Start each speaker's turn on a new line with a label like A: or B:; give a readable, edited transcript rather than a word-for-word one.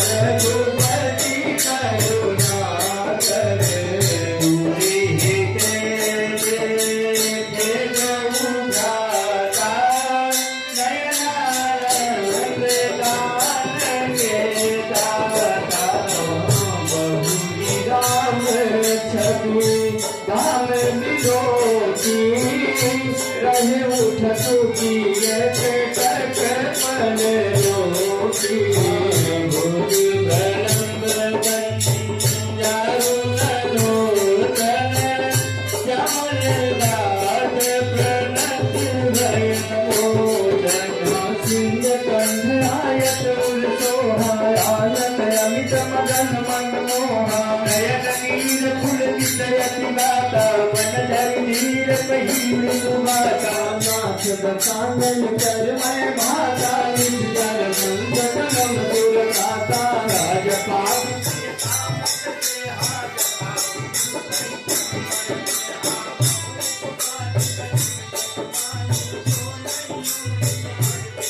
A: रघुपति करुणा करे दूरी देखे गौ भ्राता नयनानंद दान के दाता बहुरी राम छवि धाम विरोधी रहे उठ सुखी टक मन रोटी भोगी भलम जारुलोचन श्यामल दास प्रणत भय मोदन सिंह कंधायत सोहायत अमित मदन मनमोहा नयन नीर पुलकित यति गाता वन धरि नीर पही मृदुमाता नाथ बसानन कर मैं भाता निजर संकट नम सुर गाता राजपाल